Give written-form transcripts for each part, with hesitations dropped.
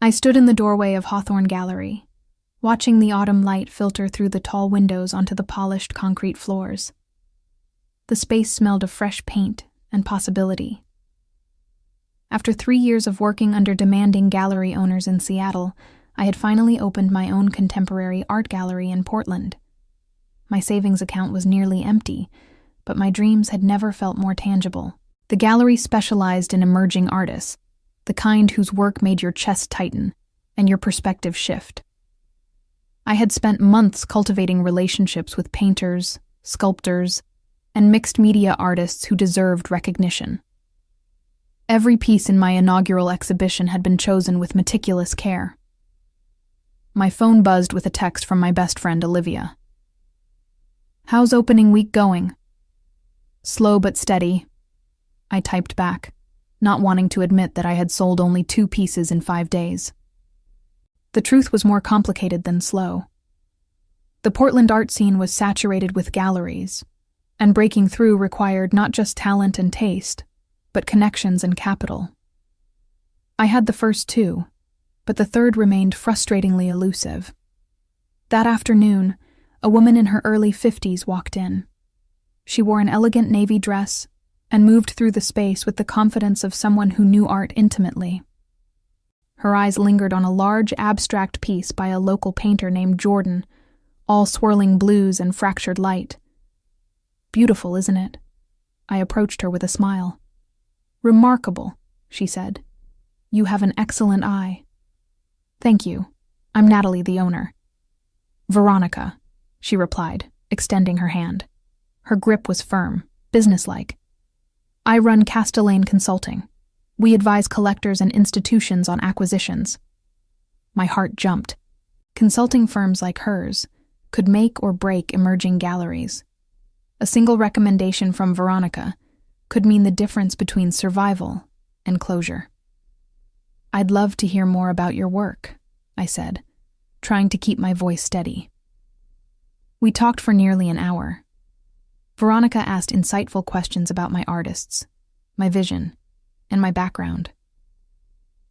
I stood in the doorway of Hawthorne Gallery, watching the autumn light filter through the tall windows onto the polished concrete floors. The space smelled of fresh paint and possibility. After 3 years of working under demanding gallery owners in Seattle, I had finally opened my own contemporary art gallery in Portland. My savings account was nearly empty, but my dreams had never felt more tangible. The gallery specialized in emerging artists, the kind whose work made your chest tighten and your perspective shift. I had spent months cultivating relationships with painters, sculptors, and mixed media artists who deserved recognition. Every piece in my inaugural exhibition had been chosen with meticulous care. My phone buzzed with a text from my best friend Olivia. "How's opening week going?" "Slow but steady," I typed back, not wanting to admit that I had sold only 2 pieces in 5 days. The truth was more complicated than slow. The Portland art scene was saturated with galleries, and breaking through required not just talent and taste, but connections and capital. I had the first 2, but the third remained frustratingly elusive. That afternoon, a woman in her early 50s walked in. She wore an elegant navy dress and moved through the space with the confidence of someone who knew art intimately. Her eyes lingered on a large abstract piece by a local painter named Jordan, all swirling blues and fractured light. "Beautiful, isn't it?" I approached her with a smile. "Remarkable," she said. "You have an excellent eye." "Thank you. I'm Natalie, the owner." "Veronica," she replied, extending her hand. Her grip was firm, businesslike. "I run Castellane Consulting. We advise collectors and institutions on acquisitions." My heart jumped. Consulting firms like hers could make or break emerging galleries. A single recommendation from Veronica could mean the difference between survival and closure. "I'd love to hear more about your work," I said, trying to keep my voice steady. We talked for nearly an hour. Veronica asked insightful questions about my artists, my vision, and my background.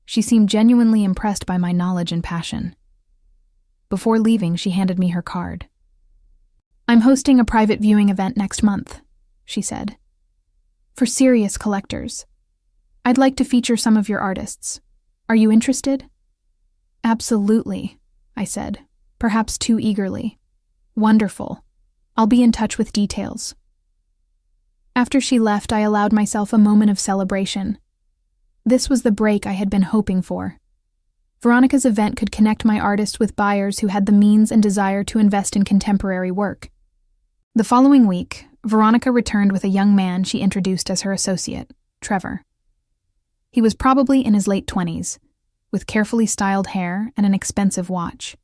She seemed genuinely impressed by my knowledge and passion. Before leaving, she handed me her card. "I'm hosting a private viewing event next month," she said. "For serious collectors. I'd like to feature some of your artists. Are you interested?" "Absolutely," I said, perhaps too eagerly. "Wonderful. I'll be in touch with details." After she left, I allowed myself a moment of celebration. This was the break I had been hoping for. Veronica's event could connect my artist with buyers who had the means and desire to invest in contemporary work. The following week, Veronica returned with a young man she introduced as her associate, Trevor. He was probably in his late 20s, with carefully styled hair and an expensive watch.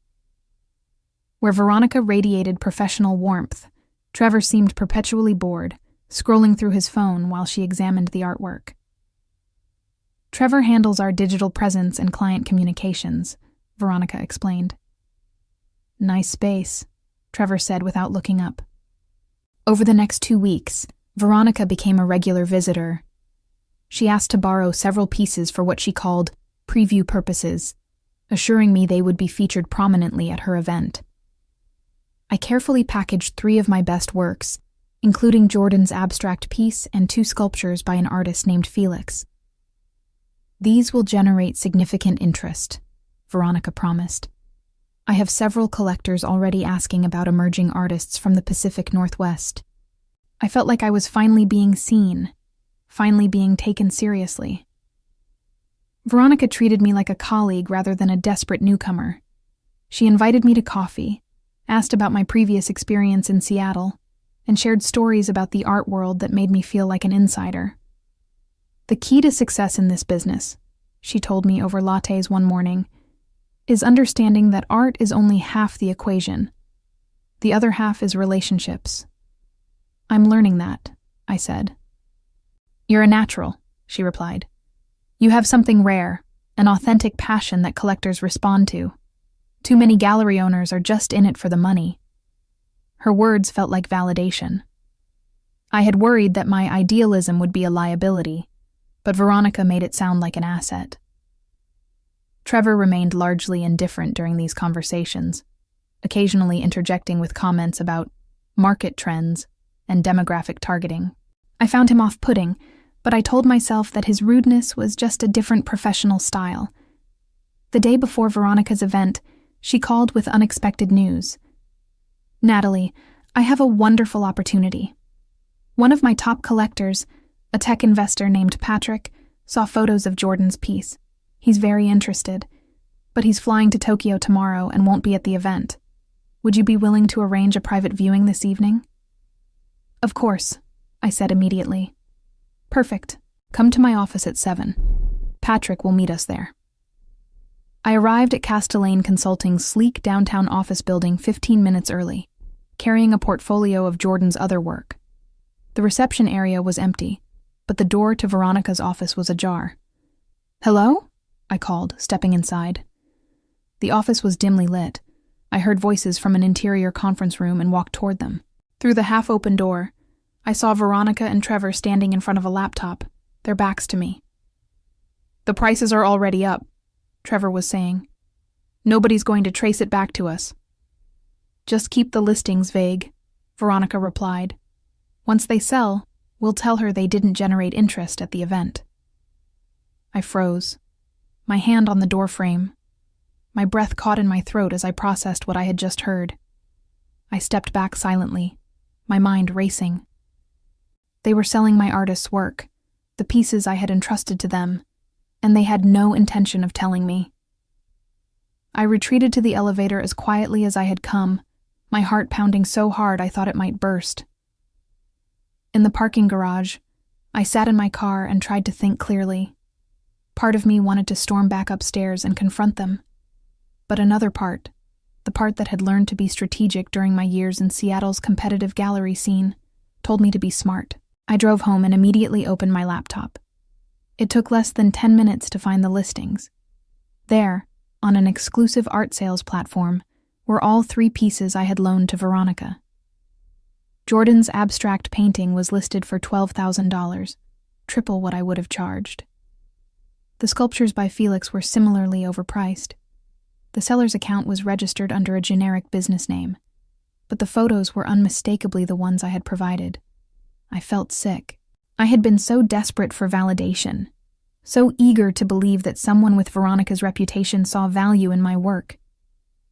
Where Veronica radiated professional warmth, Trevor seemed perpetually bored, scrolling through his phone while she examined the artwork. "Trevor handles our digital presence and client communications," Veronica explained. "Nice space," Trevor said without looking up. Over the next 2 weeks, Veronica became a regular visitor. She asked to borrow several pieces for what she called preview purposes, assuring me they would be featured prominently at her event. I carefully packaged 3 of my best works, including Jordan's abstract piece and 2 sculptures by an artist named Felix. "These will generate significant interest," Veronica promised. "I have several collectors already asking about emerging artists from the Pacific Northwest." I felt like I was finally being seen, finally being taken seriously. Veronica treated me like a colleague rather than a desperate newcomer. She invited me to coffee, asked about my previous experience in Seattle, and shared stories about the art world that made me feel like an insider. "The key to success in this business," she told me over lattes one morning, "is understanding that art is only half the equation. The other half is relationships." "I'm learning that," I said. "You're a natural," she replied. "You have something rare, an authentic passion that collectors respond to. Too many gallery owners are just in it for the money." Her words felt like validation. I had worried that my idealism would be a liability, but Veronica made it sound like an asset. Trevor remained largely indifferent during these conversations, occasionally interjecting with comments about market trends and demographic targeting. I found him off-putting, but I told myself that his rudeness was just a different professional style. The day before Veronica's event, she called with unexpected news. "Natalie, I have a wonderful opportunity. One of my top collectors, a tech investor named Patrick, saw photos of Jordan's piece. He's very interested, but he's flying to Tokyo tomorrow and won't be at the event. Would you be willing to arrange a private viewing this evening?" "Of course," I said immediately. "Perfect. Come to my office at 7. Patrick will meet us there." I arrived at Castellane Consulting's sleek downtown office building 15 minutes early, carrying a portfolio of Jordan's other work. The reception area was empty, but the door to Veronica's office was ajar. "Hello?" I called, stepping inside. The office was dimly lit. I heard voices from an interior conference room and walked toward them. Through the half-open door, I saw Veronica and Trevor standing in front of a laptop, their backs to me. "The prices are already up," Trevor was saying. "Nobody's going to trace it back to us." "Just keep the listings vague," Veronica replied. "Once they sell, we'll tell her they didn't generate interest at the event." I froze, my hand on the doorframe. My breath caught in my throat as I processed what I had just heard. I stepped back silently, my mind racing. They were selling my artist's work, the pieces I had entrusted to them, and they had no intention of telling me. I retreated to the elevator as quietly as I had come, my heart pounding so hard I thought it might burst. In the parking garage, I sat in my car and tried to think clearly. Part of me wanted to storm back upstairs and confront them, but another part, the part that had learned to be strategic during my years in Seattle's competitive gallery scene, told me to be smart. I drove home and immediately opened my laptop. It took less than 10 minutes to find the listings. There, on an exclusive art sales platform, were all 3 pieces I had loaned to Veronica. Jordan's abstract painting was listed for $12,000, triple what I would have charged. The sculptures by Felix were similarly overpriced. The seller's account was registered under a generic business name, but the photos were unmistakably the ones I had provided. I felt sick. I had been so desperate for validation, so eager to believe that someone with Veronica's reputation saw value in my work,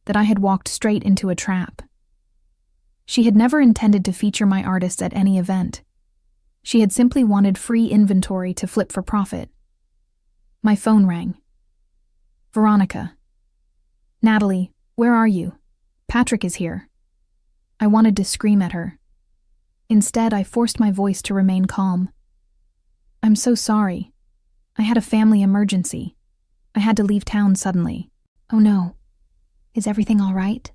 that I had walked straight into a trap. She had never intended to feature my artists at any event. She had simply wanted free inventory to flip for profit. My phone rang. "Veronica." "Natalie, where are you? Patrick is here." I wanted to scream at her. Instead, I forced my voice to remain calm. "I'm so sorry. I had a family emergency. I had to leave town suddenly." "Oh no. Is everything all right?"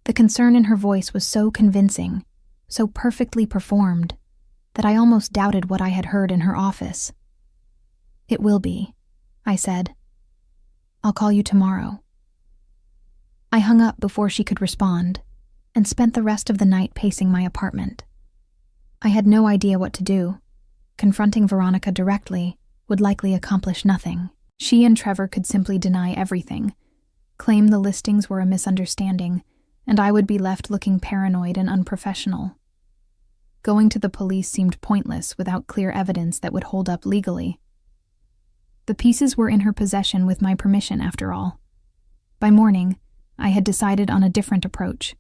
The concern in her voice was so convincing, so perfectly performed, that I almost doubted what I had heard in her office. "It will be," I said. "I'll call you tomorrow." I hung up before she could respond, and spent the rest of the night pacing my apartment. I had no idea what to do. Confronting Veronica directly would likely accomplish nothing. She and Trevor could simply deny everything, claim the listings were a misunderstanding, and I would be left looking paranoid and unprofessional. Going to the police seemed pointless without clear evidence that would hold up legally. The pieces were in her possession with my permission, after all. By morning, I had decided on a different approach.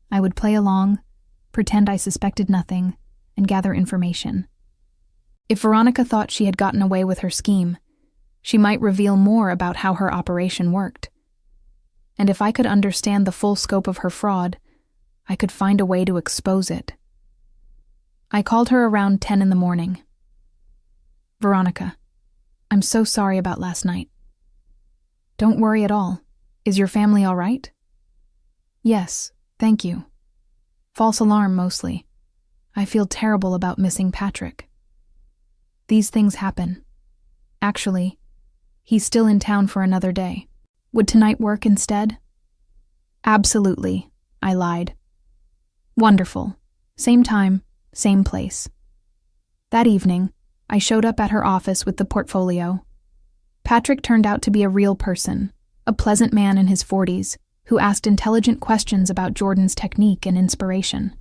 I would play along, pretend I suspected nothing, and gather information. If Veronica thought she had gotten away with her scheme, she might reveal more about how her operation worked. And if I could understand the full scope of her fraud, I could find a way to expose it. I called her around 10 in the morning. "Veronica, I'm so sorry about last night." "Don't worry at all. Is your family all right?" "Yes, thank you. False alarm mostly. I feel terrible about missing Patrick. These things happen. Actually, he's still in town for another day. Would tonight work instead?" "Absolutely," I lied. "Wonderful. Same time, same place." That evening, I showed up at her office with the portfolio. Patrick turned out to be a real person, a pleasant man in his 40s, who asked intelligent questions about Jordan's technique and inspiration.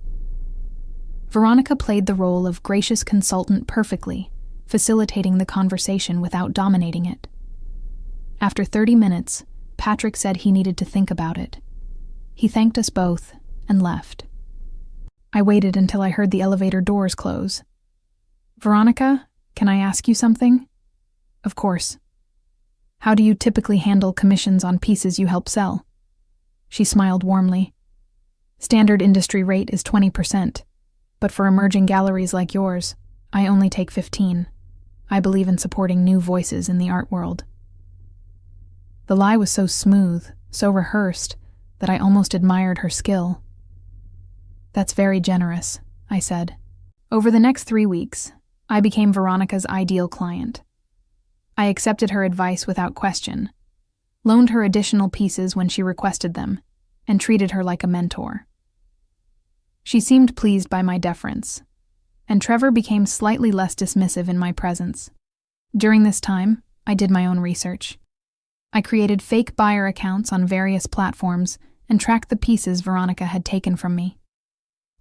Veronica played the role of gracious consultant perfectly, facilitating the conversation without dominating it. After 30 minutes, Patrick said he needed to think about it. He thanked us both and left. I waited until I heard the elevator doors close. "Veronica, can I ask you something?" "Of course." "How do you typically handle commissions on pieces you help sell?" She smiled warmly. "Standard industry rate is 20%, but for emerging galleries like yours, I only take 15. I believe in supporting new voices in the art world." The lie was so smooth, so rehearsed, that I almost admired her skill. "That's very generous," I said. Over the next 3 weeks, I became Veronica's ideal client. I accepted her advice without question, loaned her additional pieces when she requested them, and treated her like a mentor. She seemed pleased by my deference, and Trevor became slightly less dismissive in my presence. During this time, I did my own research. I created fake buyer accounts on various platforms and tracked the pieces Veronica had taken from me.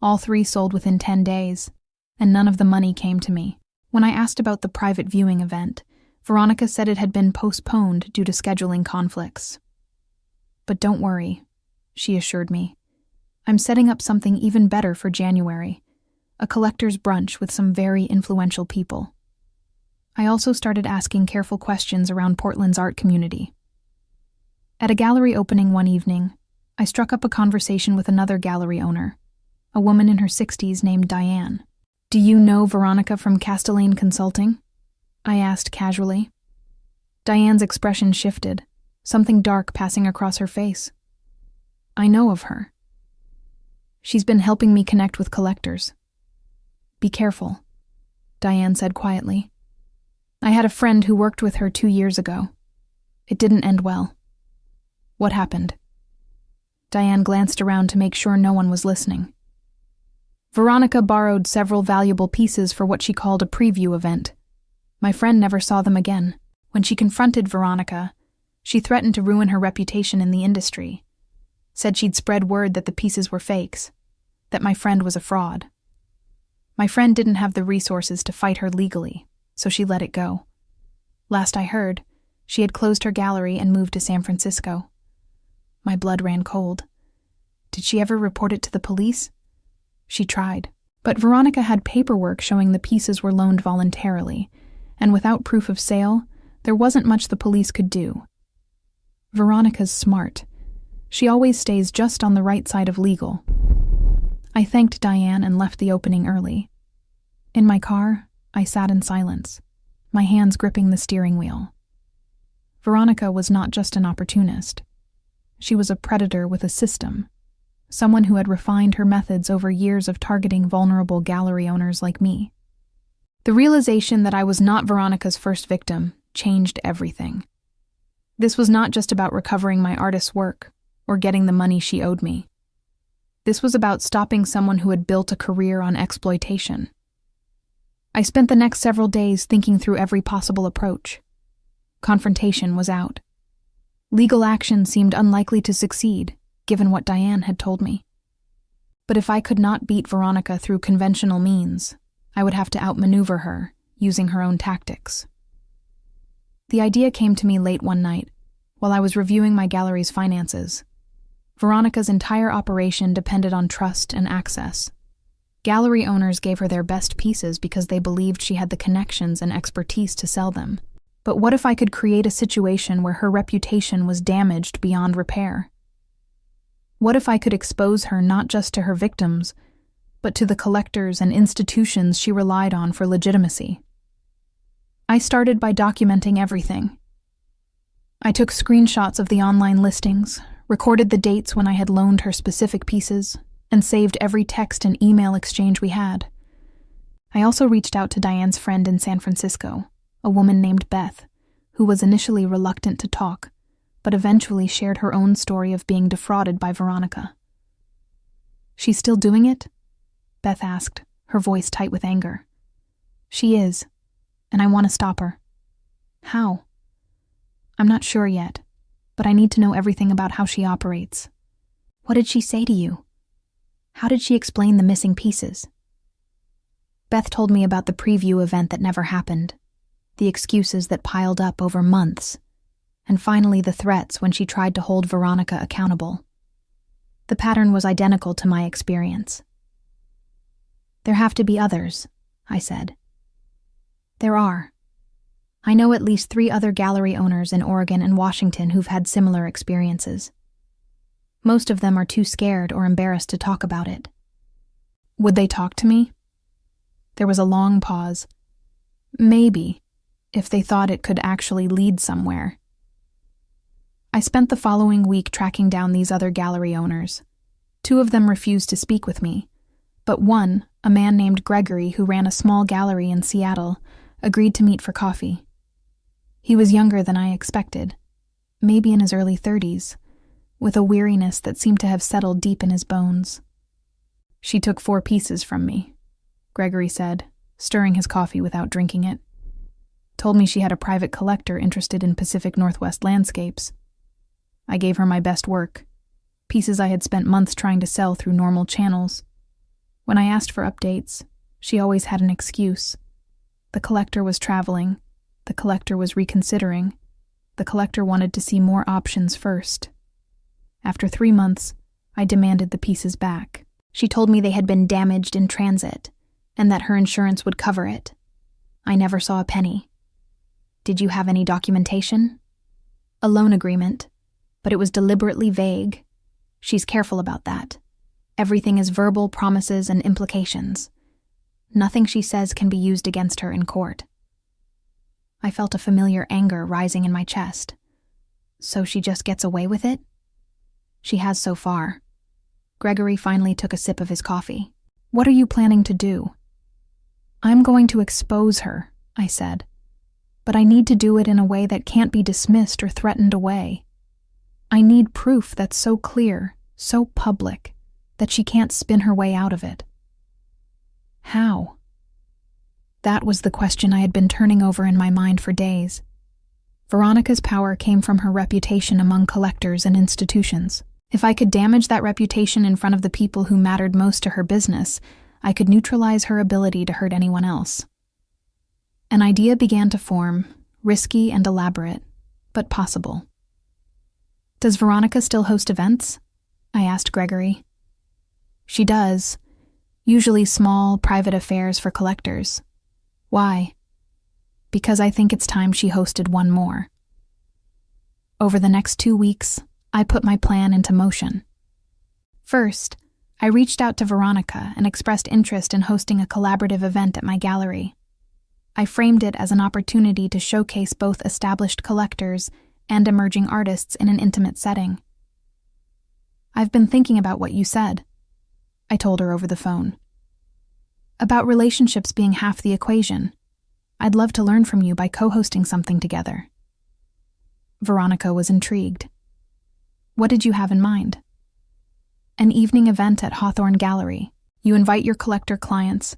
All 3 sold within 10 days, and none of the money came to me. When I asked about the private viewing event, Veronica said it had been postponed due to scheduling conflicts. "But don't worry," she assured me. "I'm setting up something even better for January, a collector's brunch with some very influential people." I also started asking careful questions around Portland's art community. At a gallery opening one evening, I struck up a conversation with another gallery owner, a woman in her 60s named Diane. "Do you know Veronica from Castellane Consulting?" I asked casually. Diane's expression shifted, something dark passing across her face. "I know of her. She's been helping me connect with collectors." "Be careful," Diane said quietly. "I had a friend who worked with her 2 years ago. It didn't end well." "What happened?" Diane glanced around to make sure no one was listening. "Veronica borrowed several valuable pieces for what she called a preview event. My friend never saw them again. When she confronted Veronica, she threatened to ruin her reputation in the industry. Said she'd spread word that the pieces were fakes, that my friend was a fraud. My friend didn't have the resources to fight her legally, so she let it go. Last I heard, she had closed her gallery and moved to San Francisco." My blood ran cold. "Did she ever report it to the police?" "She tried, but Veronica had paperwork showing the pieces were loaned voluntarily, and without proof of sale, there wasn't much the police could do. Veronica's smart. She always stays just on the right side of legal." I thanked Diane and left the opening early. In my car, I sat in silence, my hands gripping the steering wheel. Veronica was not just an opportunist. She was a predator with a system, someone who had refined her methods over years of targeting vulnerable gallery owners like me. The realization that I was not Veronica's first victim changed everything. This was not just about recovering my artist's work or getting the money she owed me. This was about stopping someone who had built a career on exploitation. I spent the next several days thinking through every possible approach. Confrontation was out. Legal action seemed unlikely to succeed, given what Diane had told me. But if I could not beat Veronica through conventional means, I would have to outmaneuver her, using her own tactics. The idea came to me late one night, while I was reviewing my gallery's finances. Veronica's entire operation depended on trust and access. Gallery owners gave her their best pieces because they believed she had the connections and expertise to sell them. But what if I could create a situation where her reputation was damaged beyond repair? What if I could expose her not just to her victims, but to the collectors and institutions she relied on for legitimacy? I started by documenting everything. I took screenshots of the online listings, recorded the dates when I had loaned her specific pieces, and saved every text and email exchange we had. I also reached out to Diane's friend in San Francisco, a woman named Beth, who was initially reluctant to talk, but eventually shared her own story of being defrauded by Veronica. "She's still doing it?" Beth asked, her voice tight with anger. "She is, and I want to stop her." "How?" I'm not sure yet, but I need to know everything about how she operates. What did she say to you? How did she explain the missing pieces? Beth told me about the preview event that never happened, the excuses that piled up over months, and finally the threats when she tried to hold Veronica accountable. The pattern was identical to my experience. There have to be others, I said. There are. I know at least 3 other gallery owners in Oregon and Washington who've had similar experiences. Most of them are too scared or embarrassed to talk about it. Would they talk to me? There was a long pause. Maybe, if they thought it could actually lead somewhere. I spent the following week tracking down these other gallery owners. 2 of them refused to speak with me, but one, a man named Gregory who ran a small gallery in Seattle, agreed to meet for coffee. He was younger than I expected, maybe in his early 30s, with a weariness that seemed to have settled deep in his bones. She took 4 pieces from me, Gregory said, stirring his coffee without drinking it. Told me she had a private collector interested in Pacific Northwest landscapes. I gave her my best work, pieces I had spent months trying to sell through normal channels. When I asked for updates, she always had an excuse. The collector was traveling. The collector was reconsidering. The collector wanted to see more options first. After 3 months, I demanded the pieces back. She told me they had been damaged in transit, and that her insurance would cover it. I never saw a penny. Did you have any documentation? A loan agreement, but it was deliberately vague. She's careful about that. Everything is verbal promises and implications. Nothing she says can be used against her in court. I felt a familiar anger rising in my chest. So she just gets away with it? She has so far. Gregory finally took a sip of his coffee. What are you planning to do? I'm going to expose her, I said. But I need to do it in a way that can't be dismissed or threatened away. I need proof that's so clear, so public, that she can't spin her way out of it. How? That was the question I had been turning over in my mind for days. Veronica's power came from her reputation among collectors and institutions. If I could damage that reputation in front of the people who mattered most to her business, I could neutralize her ability to hurt anyone else. An idea began to form, risky and elaborate, but possible. Does Veronica still host events? I asked Gregory. She does, usually small, private affairs for collectors. Why? Because I think it's time she hosted one more. Over the next 2 weeks, I put my plan into motion. First, I reached out to Veronica and expressed interest in hosting a collaborative event at my gallery. I framed it as an opportunity to showcase both established collectors and emerging artists in an intimate setting. I've been thinking about what you said, I told her over the phone. About relationships being half the equation. I'd love to learn from you by co-hosting something together. Veronica was intrigued. What did you have in mind? An evening event at Hawthorne Gallery. You invite your collector clients,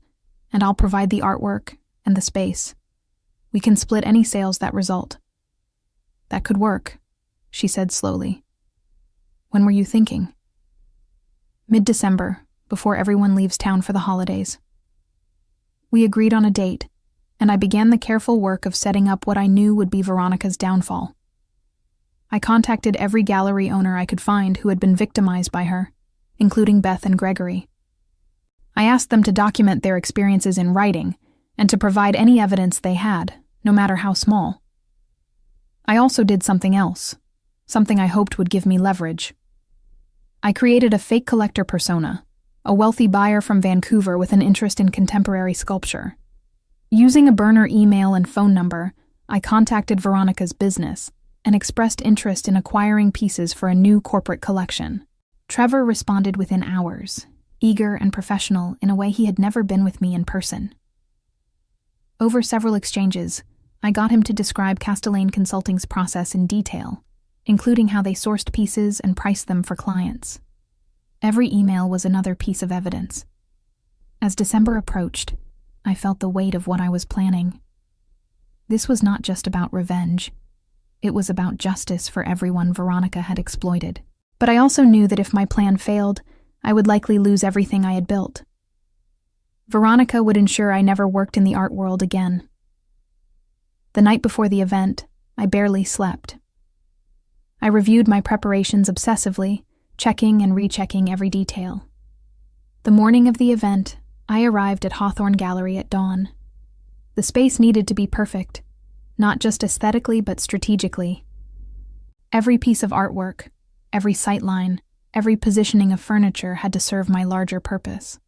and I'll provide the artwork and the space. We can split any sales that result. That could work, she said slowly. When were you thinking? Mid-December, before everyone leaves town for the holidays. We agreed on a date, and I began the careful work of setting up what I knew would be Veronica's downfall. I contacted every gallery owner I could find who had been victimized by her, including Beth and Gregory. I asked them to document their experiences in writing and to provide any evidence they had, no matter how small. I also did something else, something I hoped would give me leverage. I created a fake collector persona, a wealthy buyer from Vancouver with an interest in contemporary sculpture. Using a burner email and phone number, I contacted Veronica's business and expressed interest in acquiring pieces for a new corporate collection. Trevor responded within hours, eager and professional in a way he had never been with me in person. Over several exchanges, I got him to describe Castellane Consulting's process in detail, including how they sourced pieces and priced them for clients. Every email was another piece of evidence. As December approached, I felt the weight of what I was planning. This was not just about revenge. It was about justice for everyone Veronica had exploited. But I also knew that if my plan failed, I would likely lose everything I had built. Veronica would ensure I never worked in the art world again. The night before the event, I barely slept. I reviewed my preparations obsessively, checking and rechecking every detail. The morning of the event, I arrived at Hawthorne Gallery at dawn. The space needed to be perfect, not just aesthetically but strategically. Every piece of artwork, every sightline, every positioning of furniture had to serve my larger purpose.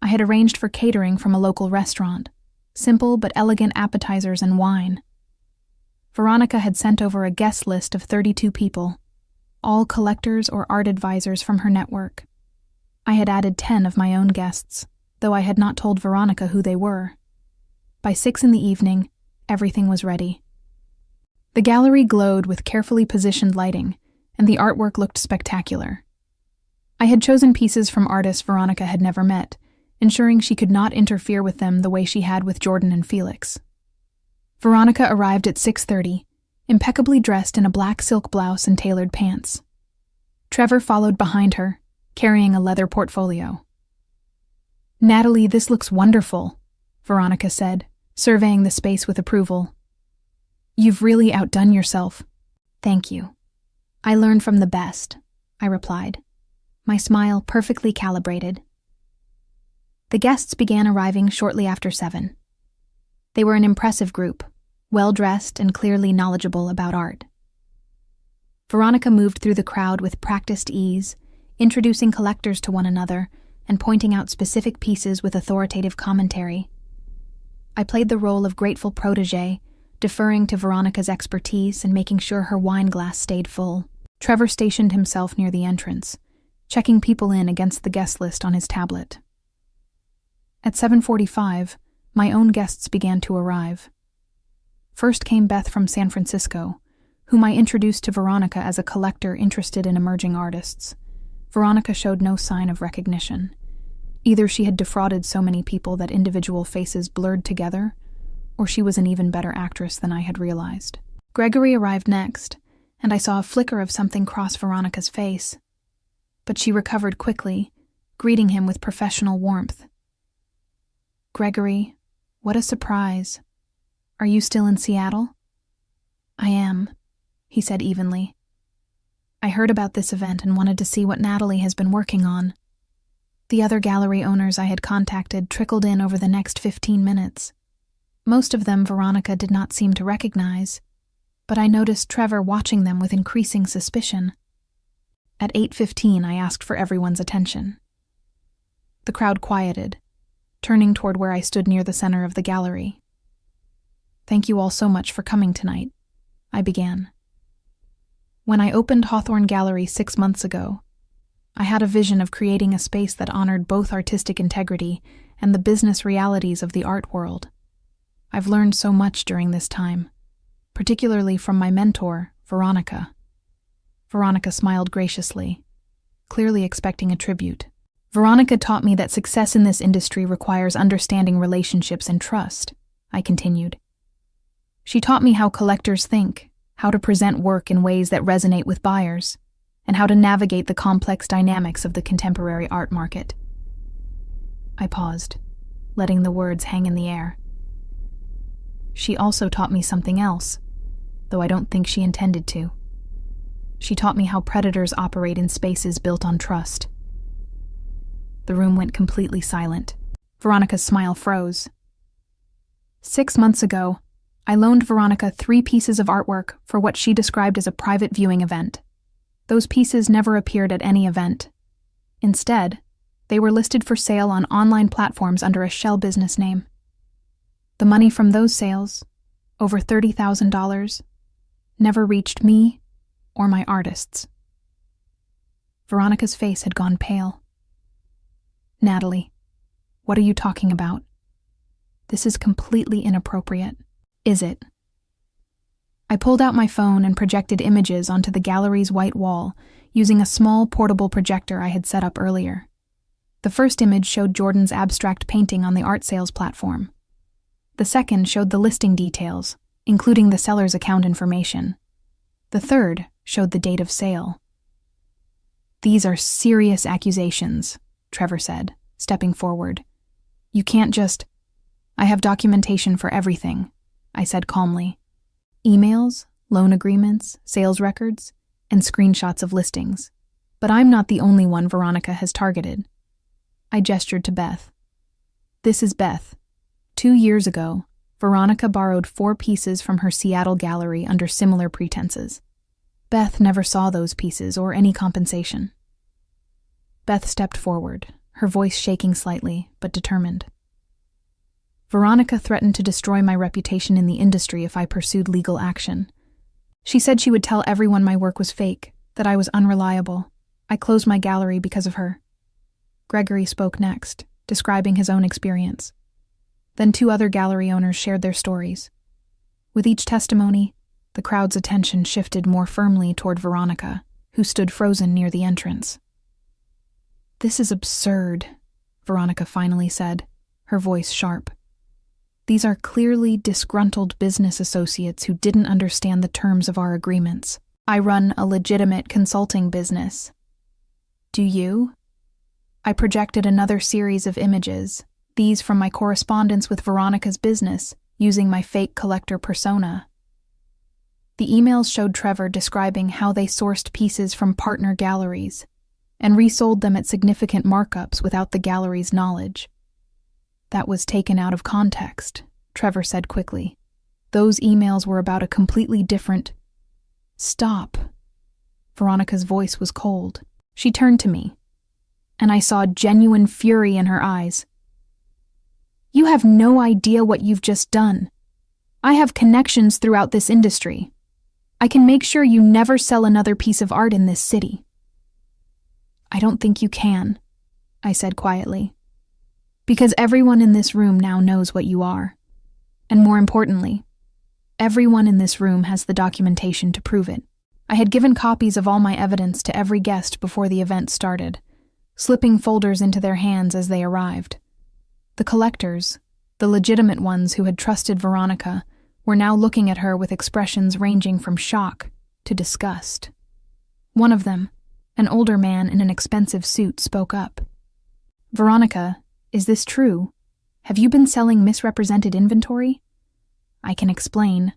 I had arranged for catering from a local restaurant, simple but elegant appetizers and wine. Veronica had sent over a guest list of 32 people, all collectors or art advisors from her network. I had added 10 of my own guests, though I had not told Veronica who they were. By 6 in the evening, everything was ready. The gallery glowed with carefully positioned lighting, and the artwork looked spectacular. I had chosen pieces from artists Veronica had never met, ensuring she could not interfere with them the way she had with Jordan and Felix. Veronica arrived at 6:30, impeccably dressed in a black silk blouse and tailored pants. Trevor followed behind her, carrying a leather portfolio. "Natalie, this looks wonderful," Veronica said, surveying the space with approval. "You've really outdone yourself." "Thank you. I learned from the best," I replied, my smile perfectly calibrated. The guests began arriving shortly after 7. They were an impressive group, well-dressed and clearly knowledgeable about art. Veronica moved through the crowd with practiced ease, introducing collectors to one another and pointing out specific pieces with authoritative commentary. I played the role of grateful protégé, deferring to Veronica's expertise and making sure her wine glass stayed full. Trevor stationed himself near the entrance, checking people in against the guest list on his tablet. At 7:45, my own guests began to arrive. First came Beth from San Francisco, whom I introduced to Veronica as a collector interested in emerging artists. Veronica showed no sign of recognition. Either she had defrauded so many people that individual faces blurred together, or she was an even better actress than I had realized. Gregory arrived next, and I saw a flicker of something cross Veronica's face. But she recovered quickly, greeting him with professional warmth. "Gregory, what a surprise. Are you still in Seattle?" "I am," he said evenly. "I heard about this event and wanted to see what Natalie has been working on." The other gallery owners I had contacted trickled in over the next 15 minutes. Most of them Veronica did not seem to recognize, but I noticed Trevor watching them with increasing suspicion. At 8:15, I asked for everyone's attention. The crowd quieted, turning toward where I stood near the center of the gallery. "Thank you all so much for coming tonight," I began. When I opened Hawthorne Gallery 6 months ago, I had a vision of creating a space that honored both artistic integrity and the business realities of the art world. I've learned so much during this time, particularly from my mentor, Veronica. Veronica smiled graciously, clearly expecting a tribute. "Veronica taught me that success in this industry requires understanding relationships and trust," I continued. "She taught me how collectors think, how to present work in ways that resonate with buyers, and how to navigate the complex dynamics of the contemporary art market." I paused, letting the words hang in the air. "She also taught me something else, though I don't think she intended to. She taught me how predators operate in spaces built on trust." The room went completely silent. Veronica's smile froze. 6 months ago, I loaned Veronica 3 pieces of artwork for what she described as a private viewing event. Those pieces never appeared at any event. Instead, they were listed for sale on online platforms under a shell business name. The money from those sales, over $30,000, never reached me or my artists. Veronica's face had gone pale. "Natalie, what are you talking about? This is completely inappropriate." "Is it?" I pulled out my phone and projected images onto the gallery's white wall using a small portable projector I had set up earlier. The first image showed Jordan's abstract painting on the art sales platform. The second showed the listing details, including the seller's account information. The third showed the date of sale. "These are serious accusations," Trevor said, stepping forward. "You can't just—" "I have documentation for everything," I said calmly. "Emails, loan agreements, sales records, and screenshots of listings. But I'm not the only one Veronica has targeted." I gestured to Beth. "This is Beth. 2 years ago, Veronica borrowed 4 pieces from her Seattle gallery under similar pretenses. Beth never saw those pieces or any compensation." Beth stepped forward, her voice shaking slightly, but determined. "Veronica threatened to destroy my reputation in the industry if I pursued legal action. She said she would tell everyone my work was fake, that I was unreliable. I closed my gallery because of her." Gregory spoke next, describing his own experience. Then 2 other gallery owners shared their stories. With each testimony, the crowd's attention shifted more firmly toward Veronica, who stood frozen near the entrance. "This is absurd," Veronica finally said, her voice sharp. "These are clearly disgruntled business associates who didn't understand the terms of our agreements. I run a legitimate consulting business. Do you?" I projected another series of images, these from my correspondence with Veronica's business, using my fake collector persona. The emails showed Trevor describing how they sourced pieces from partner galleries and resold them at significant markups without the gallery's knowledge. "That was taken out of context," Trevor said quickly. "Those emails were about a completely different—" "Stop." Veronica's voice was cold. She turned to me, and I saw genuine fury in her eyes. "You have no idea what you've just done. I have connections throughout this industry. I can make sure you never sell another piece of art in this city." "I don't think you can," I said quietly. "Because everyone in this room now knows what you are. And more importantly, everyone in this room has the documentation to prove it." I had given copies of all my evidence to every guest before the event started, slipping folders into their hands as they arrived. The collectors, the legitimate ones who had trusted Veronica, were now looking at her with expressions ranging from shock to disgust. One of them, an older man in an expensive suit, spoke up. "Veronica, is this true? Have you been selling misrepresented inventory? I can explain,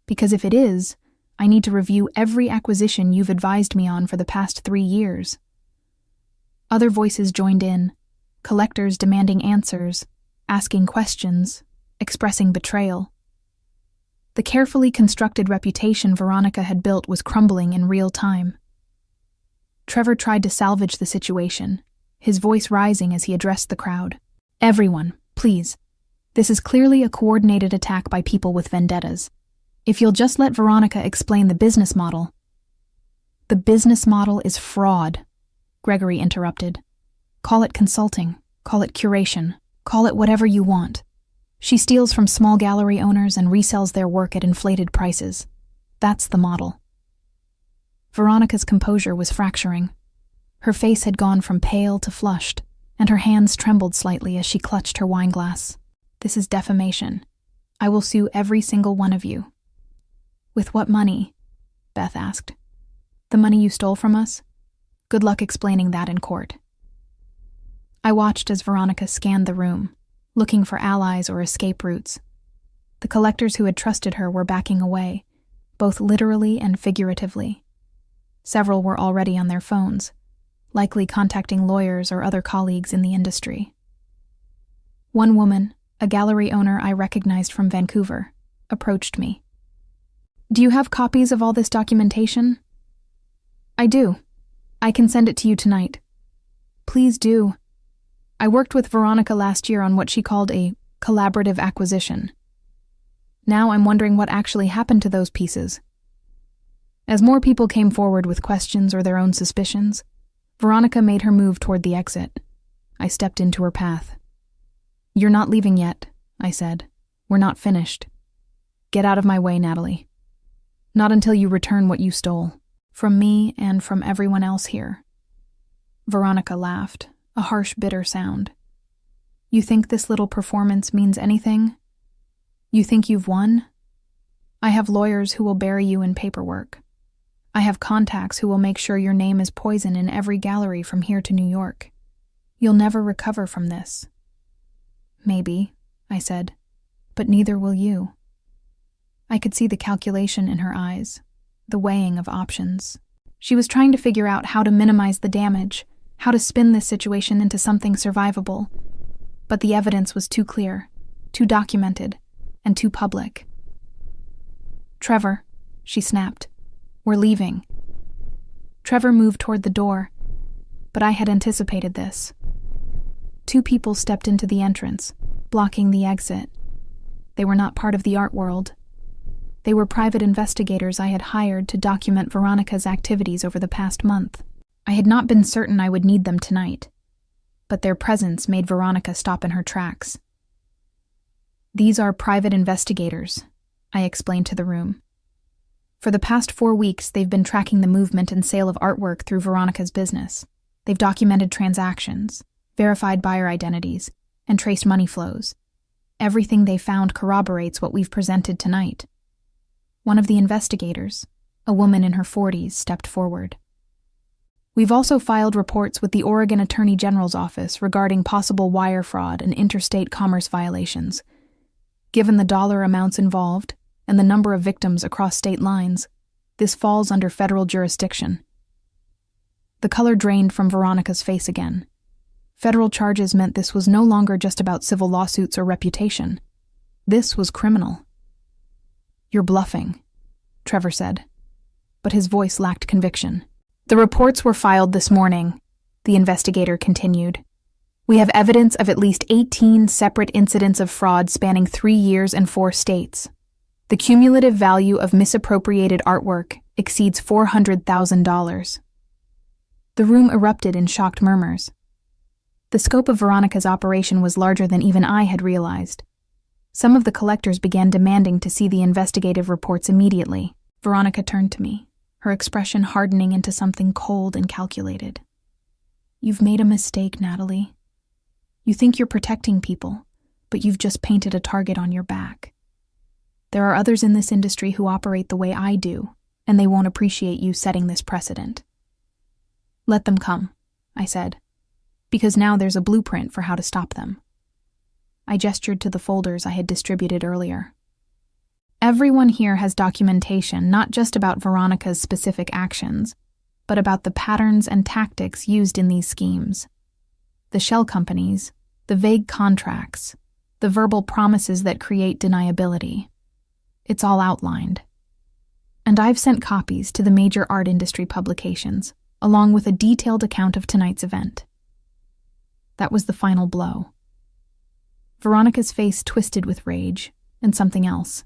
because if it is, I need to review every acquisition you've advised me on for the past 3 years." Other voices joined in, collectors demanding answers, asking questions, expressing betrayal. The carefully constructed reputation Veronica had built was crumbling in real time. Trevor tried to salvage the situation, his voice rising as he addressed the crowd. "Everyone, please. This is clearly a coordinated attack by people with vendettas. If you'll just let Veronica explain the business model—" "The business model is fraud," Gregory interrupted. "Call it consulting, call it curation, call it whatever you want. She steals from small gallery owners and resells their work at inflated prices. That's the model." Veronica's composure was fracturing. Her face had gone from pale to flushed, and her hands trembled slightly as she clutched her wineglass. "This is defamation. I will sue every single one of you." "With what money?" Beth asked. "The money you stole from us? Good luck explaining that in court." I watched as Veronica scanned the room, looking for allies or escape routes. The collectors who had trusted her were backing away, both literally and figuratively. Several were already on their phones, likely contacting lawyers or other colleagues in the industry. One woman, a gallery owner I recognized from Vancouver, approached me. "Do you have copies of all this documentation?" "I do. I can send it to you tonight." "Please do. I worked with Veronica last year on what she called a collaborative acquisition. Now I'm wondering what actually happened to those pieces." As more people came forward with questions or their own suspicions, Veronica made her move toward the exit. I stepped into her path. "You're not leaving yet," I said. "We're not finished. Get out of my way, Natalie. Not until you return what you stole, from me and from everyone else here." Veronica laughed, a harsh, bitter sound. "You think this little performance means anything? You think you've won? I have lawyers who will bury you in paperwork. I have contacts who will make sure your name is poison in every gallery from here to New York. You'll never recover from this." "Maybe," I said, "but neither will you." I could see the calculation in her eyes, the weighing of options. She was trying to figure out how to minimize the damage, how to spin this situation into something survivable. But the evidence was too clear, too documented, and too public. "Trevor," she snapped, "we're leaving." Trevor moved toward the door, but I had anticipated this. Two people stepped into the entrance, blocking the exit. They were not part of the art world. They were private investigators I had hired to document Veronica's activities over the past month. I had not been certain I would need them tonight, but their presence made Veronica stop in her tracks. "These are private investigators," I explained to the room. "For the past 4 weeks, they've been tracking the movement and sale of artwork through Veronica's business. They've documented transactions, verified buyer identities, and traced money flows. Everything they found corroborates what we've presented tonight." One of the investigators, a woman in her 40s, stepped forward. "We've also filed reports with the Oregon Attorney General's office regarding possible wire fraud and interstate commerce violations. Given the dollar amounts involved and the number of victims across state lines, this falls under federal jurisdiction." The color drained from Veronica's face again. Federal charges meant this was no longer just about civil lawsuits or reputation. This was criminal. "You're bluffing," Trevor said, but his voice lacked conviction. "The reports were filed this morning," the investigator continued. "We have evidence of at least 18 separate incidents of fraud spanning 3 years and 4 states. The cumulative value of misappropriated artwork exceeds $400,000. The room erupted in shocked murmurs. The scope of Veronica's operation was larger than even I had realized. Some of the collectors began demanding to see the investigative reports immediately. Veronica turned to me, her expression hardening into something cold and calculated. "You've made a mistake, Natalie. You think you're protecting people, but you've just painted a target on your back. There are others in this industry who operate the way I do, and they won't appreciate you setting this precedent." "Let them come," I said, "because now there's a blueprint for how to stop them." I gestured to the folders I had distributed earlier. "Everyone here has documentation not just about Veronica's specific actions, but about the patterns and tactics used in these schemes. The shell companies, the vague contracts, the verbal promises that create deniability. It's all outlined. And I've sent copies to the major art industry publications, along with a detailed account of tonight's event." That was the final blow. Veronica's face twisted with rage, and something else.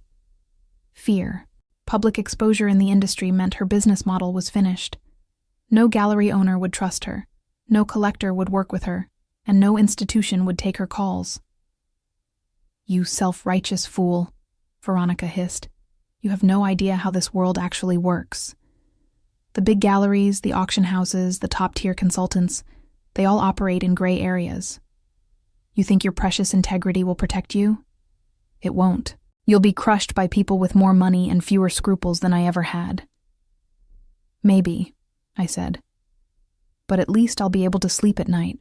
Fear. Public exposure in the industry meant her business model was finished. No gallery owner would trust her, no collector would work with her, and no institution would take her calls. "You self-righteous fool," Veronica hissed. "You have no idea how this world actually works. The big galleries, the auction houses, the top-tier consultants, they all operate in gray areas. You think your precious integrity will protect you? It won't. You'll be crushed by people with more money and fewer scruples than I ever had." "Maybe," I said, "but at least I'll be able to sleep at night."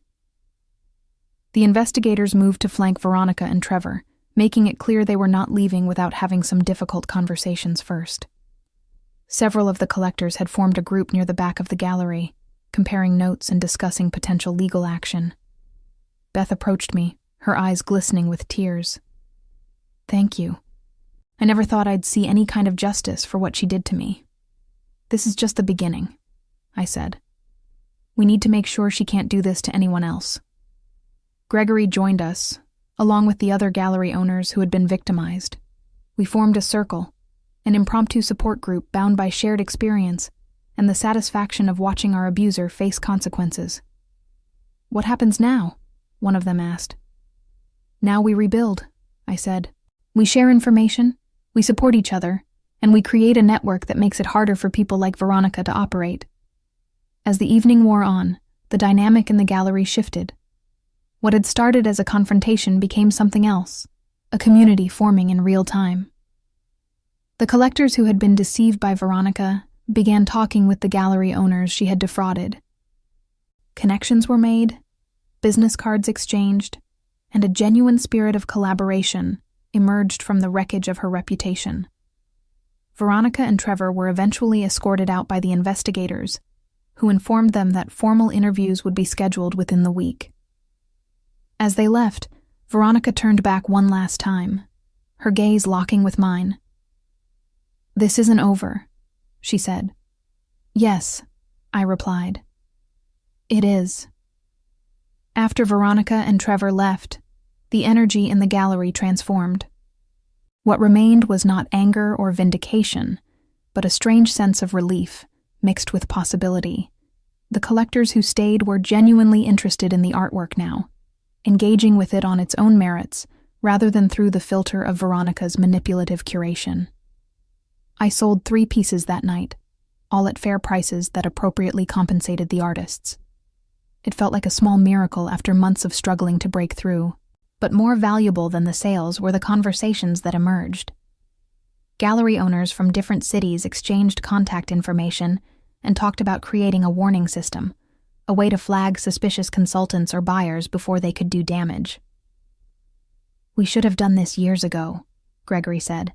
The investigators moved to flank Veronica and Trevor, making it clear they were not leaving without having some difficult conversations first. Several of the collectors had formed a group near the back of the gallery, comparing notes and discussing potential legal action. Beth approached me, her eyes glistening with tears. "Thank you. I never thought I'd see any kind of justice for what she did to me. This is just the beginning," I said. "We need to make sure she can't do this to anyone else." Gregory joined us, along with the other gallery owners who had been victimized. We formed a circle, an impromptu support group bound by shared experience and the satisfaction of watching our abuser face consequences. "What happens now?" one of them asked. "Now we rebuild," I said. "We share information, we support each other, and we create a network that makes it harder for people like Veronica to operate." As the evening wore on, the dynamic in the gallery shifted. What had started as a confrontation became something else, a community forming in real time. The collectors who had been deceived by Veronica began talking with the gallery owners she had defrauded. Connections were made, business cards exchanged, and a genuine spirit of collaboration emerged from the wreckage of her reputation. Veronica and Trevor were eventually escorted out by the investigators, who informed them that formal interviews would be scheduled within the week. As they left, Veronica turned back one last time, her gaze locking with mine. "This isn't over," she said. "Yes," I replied. "It is." After Veronica and Trevor left, the energy in the gallery transformed. What remained was not anger or vindication, but a strange sense of relief, mixed with possibility. The collectors who stayed were genuinely interested in the artwork now, engaging with it on its own merits, rather than through the filter of Veronica's manipulative curation. I sold 3 pieces that night, all at fair prices that appropriately compensated the artists. It felt like a small miracle after months of struggling to break through, but more valuable than the sales were the conversations that emerged. Gallery owners from different cities exchanged contact information and talked about creating a warning system, a way to flag suspicious consultants or buyers before they could do damage. "We should have done this years ago," Gregory said.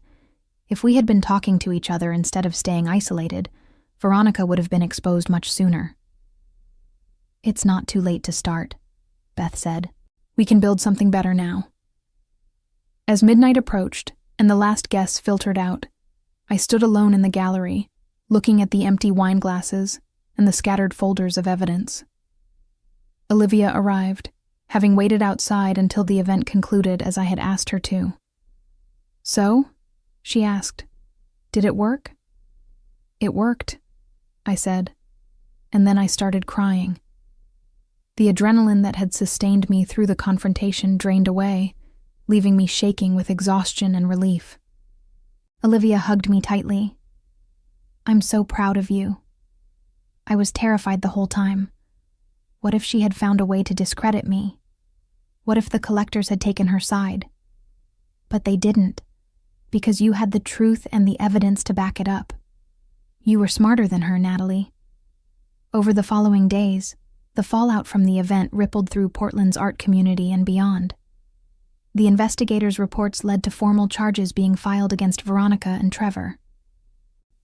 "If we had been talking to each other instead of staying isolated, Veronica would have been exposed much sooner." "It's not too late to start," Beth said. "We can build something better now." As midnight approached and the last guests filtered out, I stood alone in the gallery, looking at the empty wine glasses and the scattered folders of evidence. Olivia arrived, having waited outside until the event concluded as I had asked her to. "So?" she asked. "Did it work?" "It worked," I said, and then I started crying. The adrenaline that had sustained me through the confrontation drained away, leaving me shaking with exhaustion and relief. Olivia hugged me tightly. "I'm so proud of you." I was terrified the whole time. What if she had found a way to discredit me? What if the collectors had taken her side? But they didn't, because you had the truth and the evidence to back it up. You were smarter than her, Natalie. Over the following days, the fallout from the event rippled through Portland's art community and beyond. The investigators' reports led to formal charges being filed against Veronica and Trevor.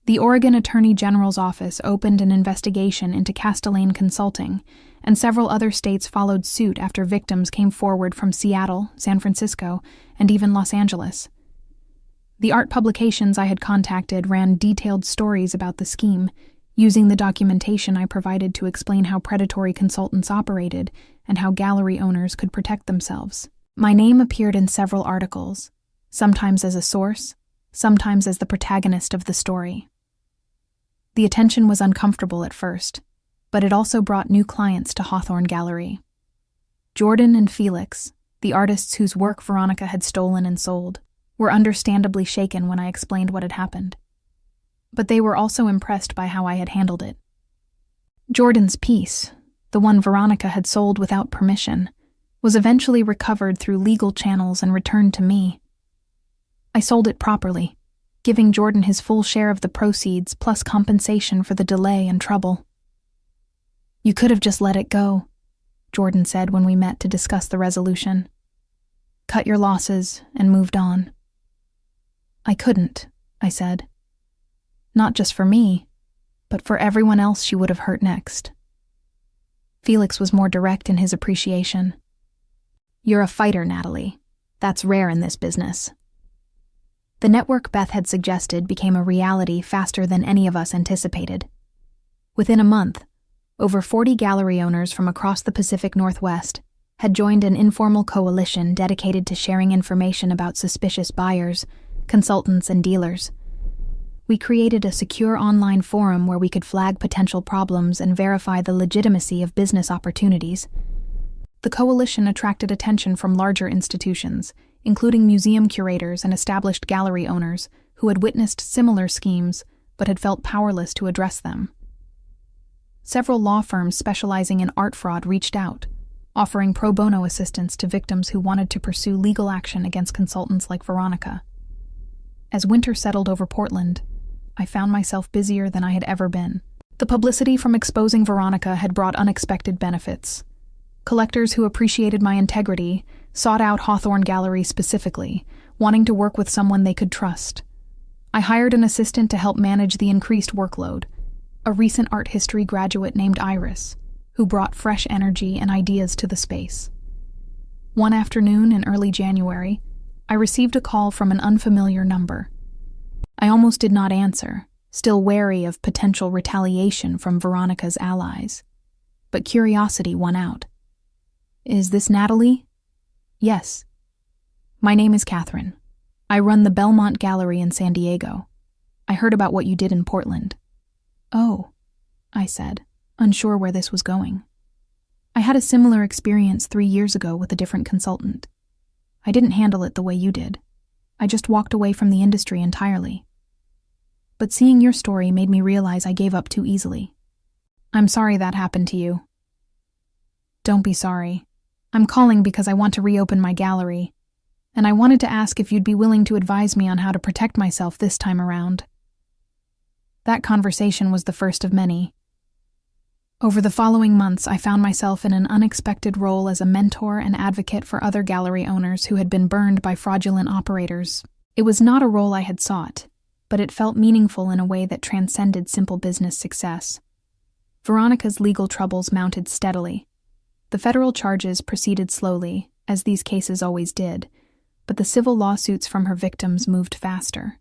The Oregon Attorney General's office opened an investigation into Castellane Consulting, and several other states followed suit after victims came forward from Seattle, San Francisco, and even Los Angeles. The art publications I had contacted ran detailed stories about the scheme, using the documentation I provided to explain how predatory consultants operated and how gallery owners could protect themselves. My name appeared in several articles, sometimes as a source, sometimes as the protagonist of the story. The attention was uncomfortable at first, but it also brought new clients to Hawthorne Gallery. Jordan and Felix, the artists whose work Veronica had stolen and sold, were understandably shaken when I explained what had happened. But they were also impressed by how I had handled it. Jordan's piece, the one Veronica had sold without permission, was eventually recovered through legal channels and returned to me. I sold it properly, giving Jordan his full share of the proceeds plus compensation for the delay and trouble. "You could have just let it go," Jordan said when we met to discuss the resolution. "Cut your losses and moved on." "I couldn't," I said. "Not just for me, but for everyone else she would have hurt next." Felix was more direct in his appreciation. "You're a fighter, Natalie. That's rare in this business." The network Beth had suggested became a reality faster than any of us anticipated. Within a month, over 40 gallery owners from across the Pacific Northwest had joined an informal coalition dedicated to sharing information about suspicious buyers, consultants, and dealers. We created a secure online forum where we could flag potential problems and verify the legitimacy of business opportunities. The coalition attracted attention from larger institutions, including museum curators and established gallery owners who had witnessed similar schemes but had felt powerless to address them. Several law firms specializing in art fraud reached out, offering pro bono assistance to victims who wanted to pursue legal action against consultants like Veronica. As winter settled over Portland, I found myself busier than I had ever been. The publicity from exposing Veronica had brought unexpected benefits. Collectors who appreciated my integrity sought out Hawthorne Gallery specifically, wanting to work with someone they could trust. I hired an assistant to help manage the increased workload, a recent art history graduate named Iris, who brought fresh energy and ideas to the space. One afternoon in early January, I received a call from an unfamiliar number. I almost did not answer, still wary of potential retaliation from Veronica's allies. But curiosity won out. "Is this Natalie?" "Yes." "My name is Catherine. I run the Belmont Gallery in San Diego. I heard about what you did in Portland." "Oh," I said, unsure where this was going. I had a similar experience 3 years ago with a different consultant. I didn't handle it the way you did. I just walked away from the industry entirely. But seeing your story made me realize I gave up too easily. I'm sorry that happened to you." "Don't be sorry. I'm calling because I want to reopen my gallery, and I wanted to ask if you'd be willing to advise me on how to protect myself this time around." That conversation was the first of many. Over the following months, I found myself in an unexpected role as a mentor and advocate for other gallery owners who had been burned by fraudulent operators. It was not a role I had sought, but it felt meaningful in a way that transcended simple business success. Veronica's legal troubles mounted steadily. The federal charges proceeded slowly, as these cases always did, but the civil lawsuits from her victims moved faster.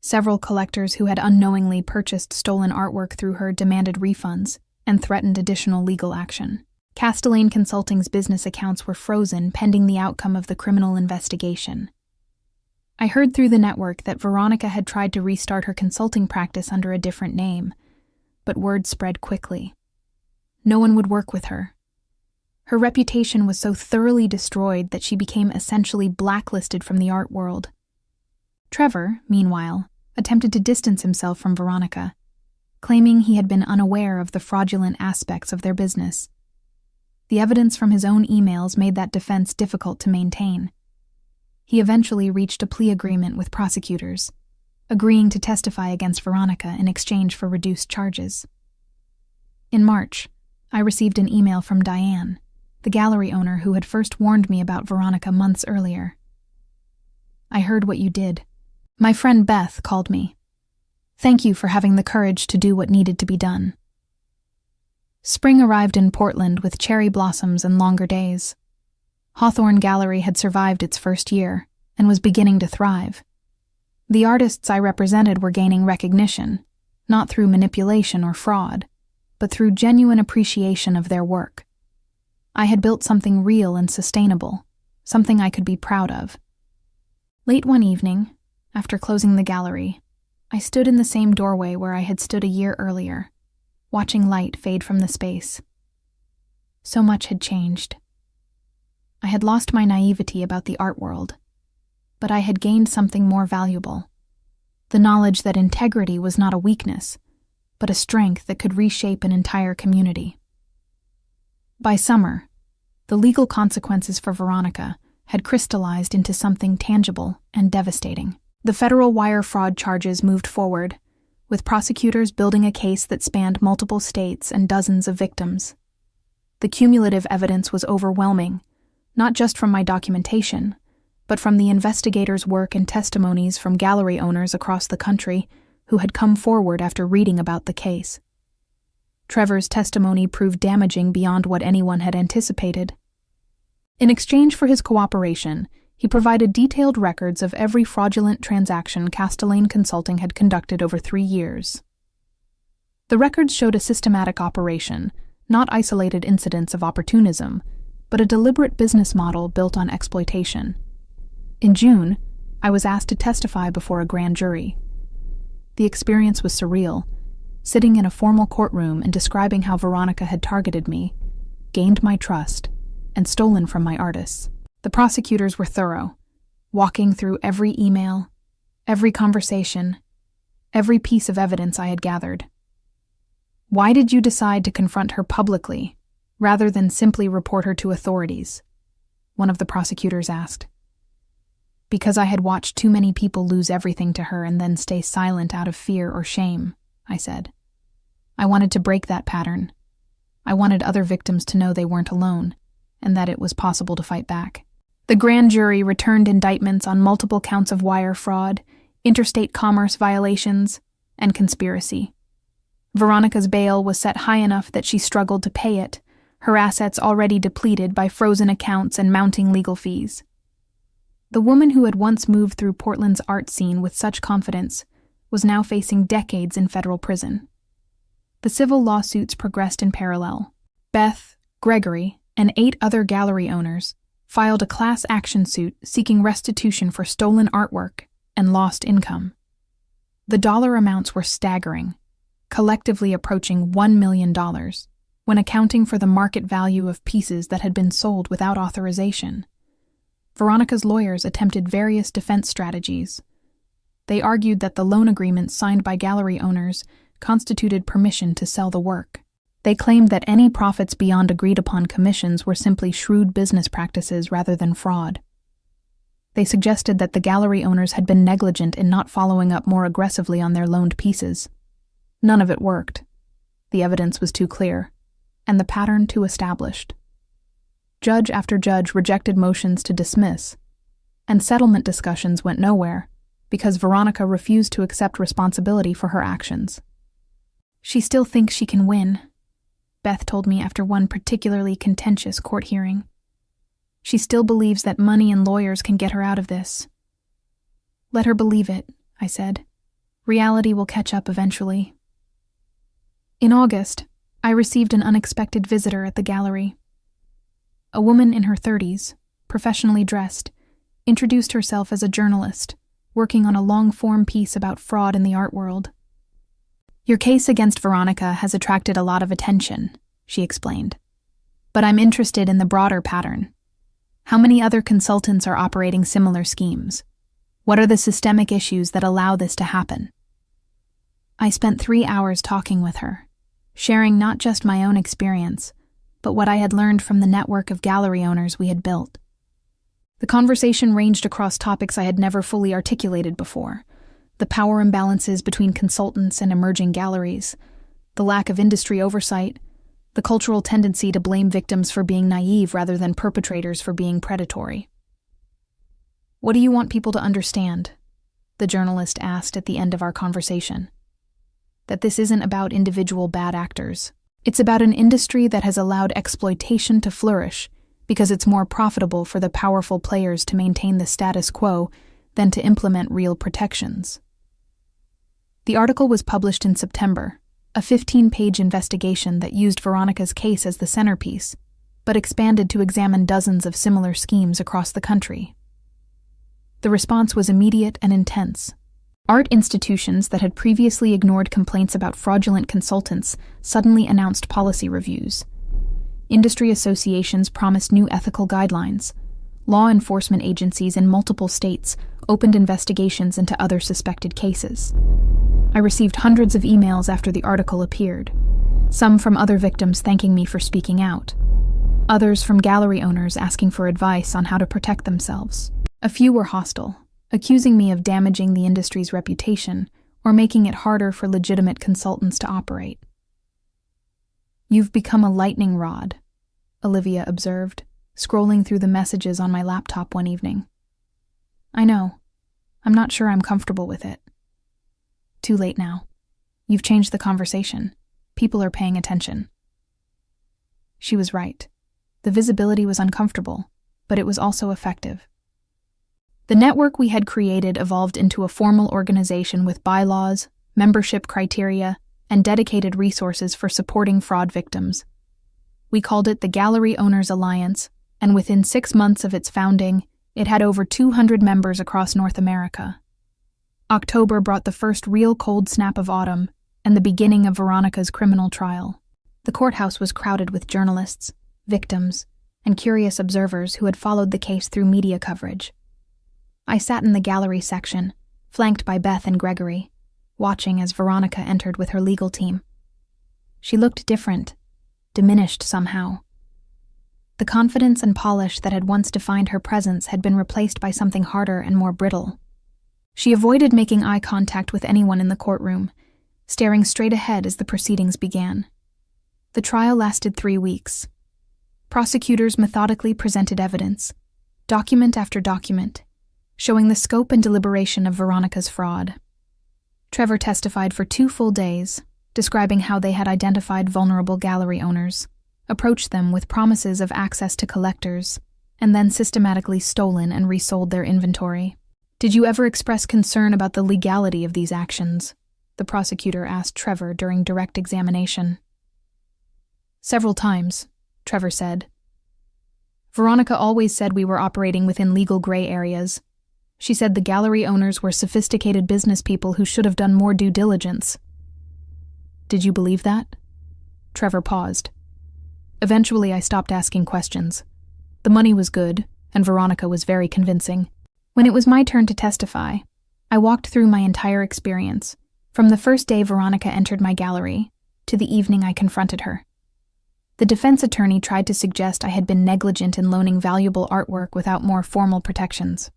Several collectors who had unknowingly purchased stolen artwork through her demanded refunds and threatened additional legal action. Castellane Consulting's business accounts were frozen pending the outcome of the criminal investigation. I heard through the network that Veronica had tried to restart her consulting practice under a different name, but word spread quickly. No one would work with her. Her reputation was so thoroughly destroyed that she became essentially blacklisted from the art world. Trevor, meanwhile, attempted to distance himself from Veronica, claiming he had been unaware of the fraudulent aspects of their business. The evidence from his own emails made that defense difficult to maintain. He eventually reached a plea agreement with prosecutors, agreeing to testify against Veronica in exchange for reduced charges. In March, I received an email from Diane, the gallery owner who had first warned me about Veronica months earlier. "I heard what you did. My friend Beth called me. Thank you for having the courage to do what needed to be done." Spring arrived in Portland with cherry blossoms and longer days. Hawthorne Gallery had survived its first year and was beginning to thrive. The artists I represented were gaining recognition, not through manipulation or fraud, but through genuine appreciation of their work. I had built something real and sustainable, something I could be proud of. Late one evening, after closing the gallery, I stood in the same doorway where I had stood a year earlier, watching light fade from the space. So much had changed. I had lost my naivety about the art world, but I had gained something more valuable: the knowledge that integrity was not a weakness, but a strength that could reshape an entire community. By summer, the legal consequences for Veronica had crystallized into something tangible and devastating. The federal wire fraud charges moved forward, with prosecutors building a case that spanned multiple states and dozens of victims. The cumulative evidence was overwhelming, not just from my documentation, but from the investigators' work and testimonies from gallery owners across the country who had come forward after reading about the case. Trevor's testimony proved damaging beyond what anyone had anticipated. In exchange for his cooperation, he provided detailed records of every fraudulent transaction Castellane Consulting had conducted over 3 years. The records showed a systematic operation, not isolated incidents of opportunism, but a deliberate business model built on exploitation. In June, I was asked to testify before a grand jury. The experience was surreal, sitting in a formal courtroom and describing how Veronica had targeted me, gained my trust, and stolen from my artists. The prosecutors were thorough, walking through every email, every conversation, every piece of evidence I had gathered. "Why did you decide to confront her publicly, rather than simply report her to authorities?" one of the prosecutors asked. Because I had watched too many people lose everything to her and then stay silent out of fear or shame, I said. I wanted to break that pattern. I wanted other victims to know they weren't alone, and that it was possible to fight back. The grand jury returned indictments on multiple counts of wire fraud, interstate commerce violations, and conspiracy. Veronica's bail was set high enough that she struggled to pay it, her assets already depleted by frozen accounts and mounting legal fees. The woman who had once moved through Portland's art scene with such confidence was now facing decades in federal prison. The civil lawsuits progressed in parallel. Beth, Gregory, and 8 other gallery owners filed a class action suit seeking restitution for stolen artwork and lost income. The dollar amounts were staggering, collectively approaching $1 million, when accounting for the market value of pieces that had been sold without authorization. Veronica's lawyers attempted various defense strategies. They argued that the loan agreements signed by gallery owners constituted permission to sell the work. They claimed that any profits beyond agreed-upon commissions were simply shrewd business practices rather than fraud. They suggested that the gallery owners had been negligent in not following up more aggressively on their loaned pieces. None of it worked. The evidence was too clear, and the pattern too established. Judge after judge rejected motions to dismiss, and settlement discussions went nowhere because Veronica refused to accept responsibility for her actions. She still thinks she can win, Beth told me after one particularly contentious court hearing. She still believes that money and lawyers can get her out of this. Let her believe it, I said. Reality will catch up eventually. In August, I received an unexpected visitor at the gallery. A woman in her 30s, professionally dressed, introduced herself as a journalist, working on a long-form piece about fraud in the art world. Your case against Veronica has attracted a lot of attention, she explained. But I'm interested in the broader pattern. How many other consultants are operating similar schemes? What are the systemic issues that allow this to happen? I spent 3 hours talking with her, sharing not just my own experience, but what I had learned from the network of gallery owners we had built. The conversation ranged across topics I had never fully articulated before: the power imbalances between consultants and emerging galleries, the lack of industry oversight, the cultural tendency to blame victims for being naive rather than perpetrators for being predatory. What do you want people to understand? The journalist asked at the end of our conversation. That this isn't about individual bad actors. It's about an industry that has allowed exploitation to flourish because it's more profitable for the powerful players to maintain the status quo than to implement real protections. The article was published in September, a 15-page investigation that used Veronica's case as the centerpiece, but expanded to examine dozens of similar schemes across the country. The response was immediate and intense. Art institutions that had previously ignored complaints about fraudulent consultants suddenly announced policy reviews. Industry associations promised new ethical guidelines. Law enforcement agencies in multiple states opened investigations into other suspected cases. I received hundreds of emails after the article appeared, some from other victims thanking me for speaking out, others from gallery owners asking for advice on how to protect themselves. A few were hostile, accusing me of damaging the industry's reputation or making it harder for legitimate consultants to operate. You've become a lightning rod, Olivia observed, scrolling through the messages on my laptop one evening. I know. I'm not sure I'm comfortable with it. Too late now. You've changed the conversation. People are paying attention. She was right. The visibility was uncomfortable, but it was also effective. The network we had created evolved into a formal organization with bylaws, membership criteria, and dedicated resources for supporting fraud victims. We called it the Gallery Owners Alliance, and within 6 months of its founding, it had over 200 members across North America. October brought the first real cold snap of autumn and the beginning of Veronica's criminal trial. The courthouse was crowded with journalists, victims, and curious observers who had followed the case through media coverage. I sat in the gallery section, flanked by Beth and Gregory, watching as Veronica entered with her legal team. She looked different, diminished somehow. The confidence and polish that had once defined her presence had been replaced by something harder and more brittle. She avoided making eye contact with anyone in the courtroom, staring straight ahead as the proceedings began. The trial lasted 3 weeks. Prosecutors methodically presented evidence, document after document, showing the scope and deliberation of Veronica's fraud. Trevor testified for 2 full days, describing how they had identified vulnerable gallery owners, approached them with promises of access to collectors, and then systematically stolen and resold their inventory. "Did you ever express concern about the legality of these actions?" the prosecutor asked Trevor during direct examination. "Several times," Trevor said. "Veronica always said we were operating within legal gray areas. She said the gallery owners were sophisticated business people who should have done more due diligence." "Did you believe that?" Trevor paused. "Eventually, I stopped asking questions. The money was good, and Veronica was very convincing. When it was my turn to testify, I walked through my entire experience, from the first day Veronica entered my gallery to the evening I confronted her. The defense attorney tried to suggest I had been negligent in loaning valuable artwork without more formal protections.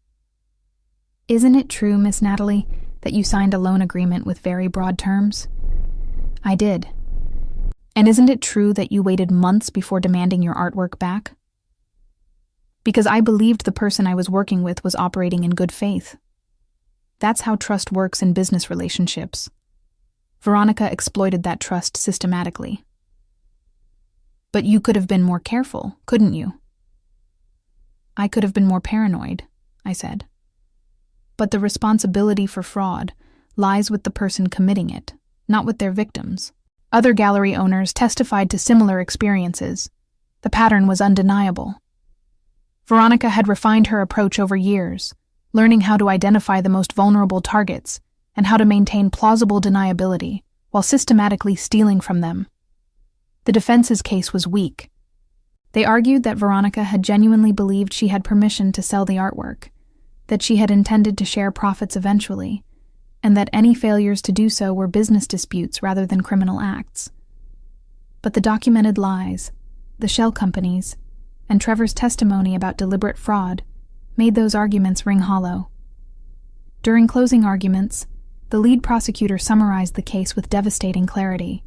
"Isn't it true, Miss Natalie, that you signed a loan agreement with very broad terms?" "I did." "And isn't it true that you waited months before demanding your artwork back?" "Because I believed the person I was working with was operating in good faith. That's how trust works in business relationships. Veronica exploited that trust systematically." "But you could have been more careful, couldn't you?" "I could have been more paranoid," I said. "But the responsibility for fraud lies with the person committing it, not with their victims." Other gallery owners testified to similar experiences. The pattern was undeniable. Veronica had refined her approach over years, learning how to identify the most vulnerable targets and how to maintain plausible deniability while systematically stealing from them. The defense's case was weak. They argued that Veronica had genuinely believed she had permission to sell the artwork, that she had intended to share profits eventually, and that any failures to do so were business disputes rather than criminal acts. But the documented lies, the shell companies, and Trevor's testimony about deliberate fraud made those arguments ring hollow. During closing arguments, the lead prosecutor summarized the case with devastating clarity.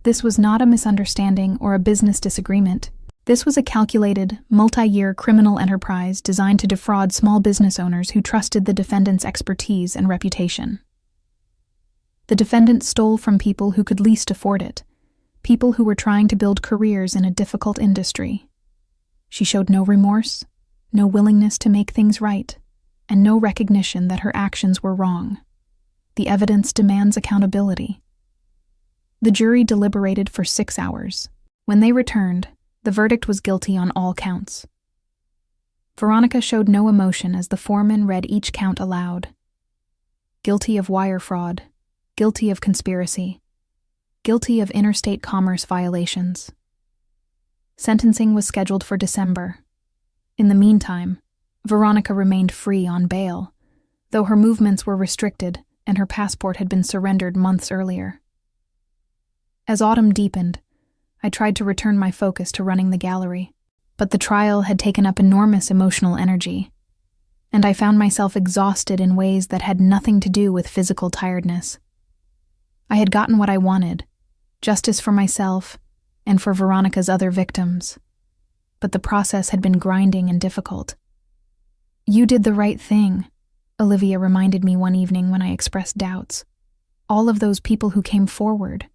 This was not a misunderstanding or a business disagreement. This was a calculated, multi-year criminal enterprise designed to defraud small business owners who trusted the defendant's expertise and reputation. The defendant stole from people who could least afford it, people who were trying to build careers in a difficult industry. She showed no remorse, no willingness to make things right, and no recognition that her actions were wrong. The evidence demands accountability. The jury deliberated for 6 hours. When they returned, the verdict was guilty on all counts. Veronica showed no emotion as the foreman read each count aloud. Guilty of wire fraud, guilty of conspiracy, guilty of interstate commerce violations. Sentencing was scheduled for December. In the meantime, Veronica remained free on bail, though her movements were restricted and her passport had been surrendered months earlier. As autumn deepened, I tried to return my focus to running the gallery, but the trial had taken up enormous emotional energy, and I found myself exhausted in ways that had nothing to do with physical tiredness. I had gotten what I wanted, justice for myself and for Veronica's other victims, but the process had been grinding and difficult. "You did the right thing," Olivia reminded me one evening when I expressed doubts. "All of those people who came forward,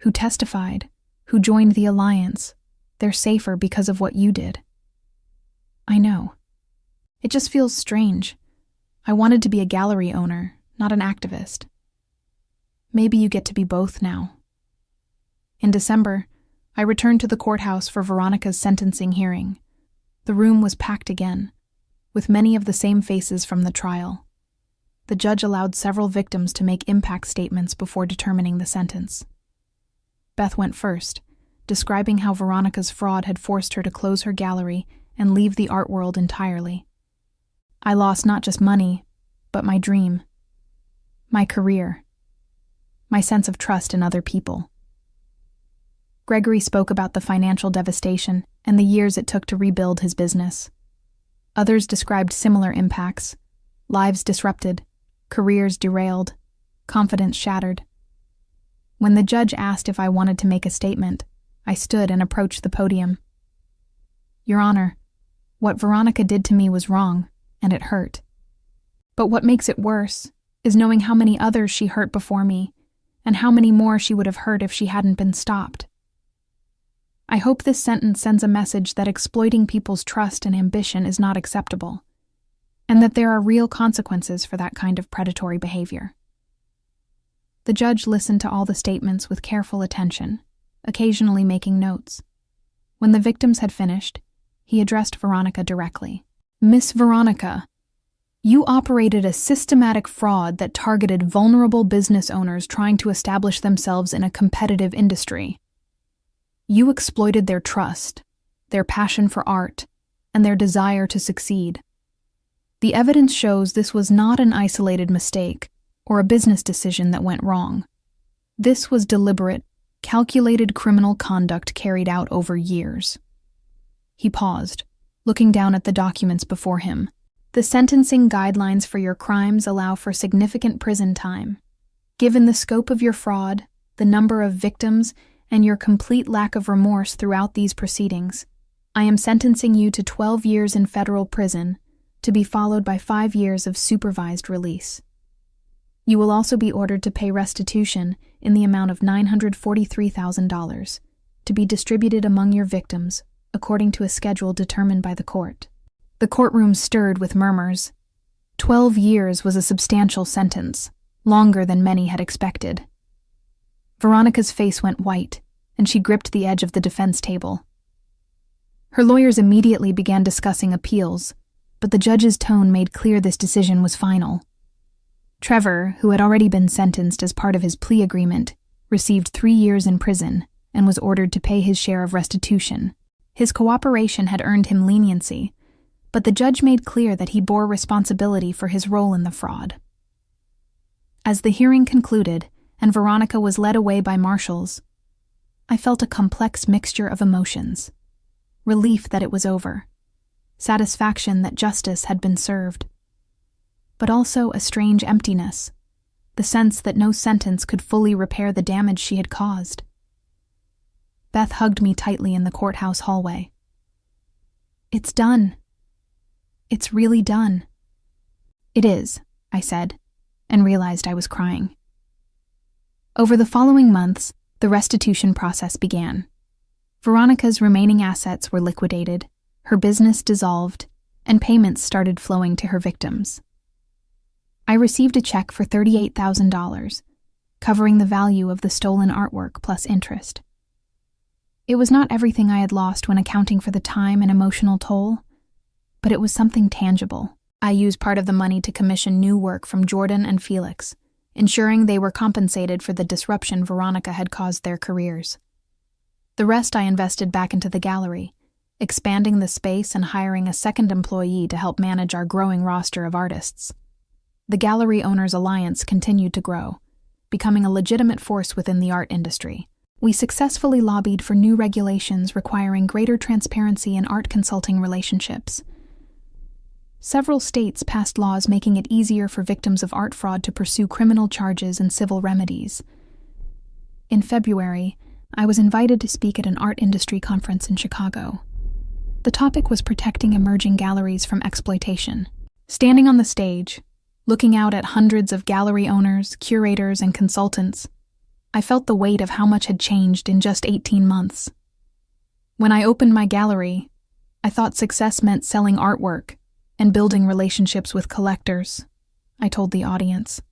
who testified, who joined the alliance, they're safer because of what you did." "I know. It just feels strange. I wanted to be a gallery owner, not an activist. Maybe you get to be both now." In December, I returned to the courthouse for Veronica's sentencing hearing. The room was packed again, with many of the same faces from the trial. The judge allowed several victims to make impact statements before determining the sentence. Beth went first, describing how Veronica's fraud had forced her to close her gallery and leave the art world entirely. "I lost not just money, but my dream, my career, my sense of trust in other people." Gregory spoke about the financial devastation and the years it took to rebuild his business. Others described similar impacts: lives disrupted, careers derailed, confidence shattered. When the judge asked if I wanted to make a statement, I stood and approached the podium. "Your Honor, what Veronica did to me was wrong, and it hurt. But what makes it worse is knowing how many others she hurt before me, and how many more she would have hurt if she hadn't been stopped. I hope this sentence sends a message that exploiting people's trust and ambition is not acceptable, and that there are real consequences for that kind of predatory behavior." The judge listened to all the statements with careful attention, occasionally making notes. When the victims had finished, he addressed Veronica directly. "Miss Veronica, you operated a systematic fraud that targeted vulnerable business owners trying to establish themselves in a competitive industry. You exploited their trust, their passion for art, and their desire to succeed. The evidence shows this was not an isolated mistake or a business decision that went wrong. This was deliberate, calculated criminal conduct carried out over years." He paused, looking down at the documents before him. "The sentencing guidelines for your crimes allow for significant prison time. Given the scope of your fraud, the number of victims, and your complete lack of remorse throughout these proceedings, I am sentencing you to 12 years in federal prison, to be followed by 5 years of supervised release. You will also be ordered to pay restitution in the amount of $943,000, to be distributed among your victims, according to a schedule determined by the court." The courtroom stirred with murmurs. 12 years was a substantial sentence, longer than many had expected. Veronica's face went white, and she gripped the edge of the defense table. Her lawyers immediately began discussing appeals, but the judge's tone made clear this decision was final. Trevor, who had already been sentenced as part of his plea agreement, received 3 years in prison and was ordered to pay his share of restitution. His cooperation had earned him leniency, but the judge made clear that he bore responsibility for his role in the fraud. As the hearing concluded and Veronica was led away by marshals, I felt a complex mixture of emotions: relief that it was over, satisfaction that justice had been served, but also a strange emptiness, the sense that no sentence could fully repair the damage she had caused. Beth hugged me tightly in the courthouse hallway. "It's done. It's really done." "It is," I said, and realized I was crying. Over the following months, the restitution process began. Veronica's remaining assets were liquidated, her business dissolved, and payments started flowing to her victims. I received a check for $38,000, covering the value of the stolen artwork plus interest. It was not everything I had lost when accounting for the time and emotional toll, but it was something tangible. I used part of the money to commission new work from Jordan and Felix, ensuring they were compensated for the disruption Veronica had caused their careers. The rest I invested back into the gallery, expanding the space and hiring a second employee to help manage our growing roster of artists. The Gallery Owners Alliance continued to grow, becoming a legitimate force within the art industry. We successfully lobbied for new regulations requiring greater transparency in art consulting relationships. Several states passed laws making it easier for victims of art fraud to pursue criminal charges and civil remedies. In February, I was invited to speak at an art industry conference in Chicago. The topic was protecting emerging galleries from exploitation. Standing on the stage, looking out at hundreds of gallery owners, curators, and consultants, I felt the weight of how much had changed in just 18 months. When I opened my gallery, I thought success meant selling artwork and building relationships with collectors, I told the audience.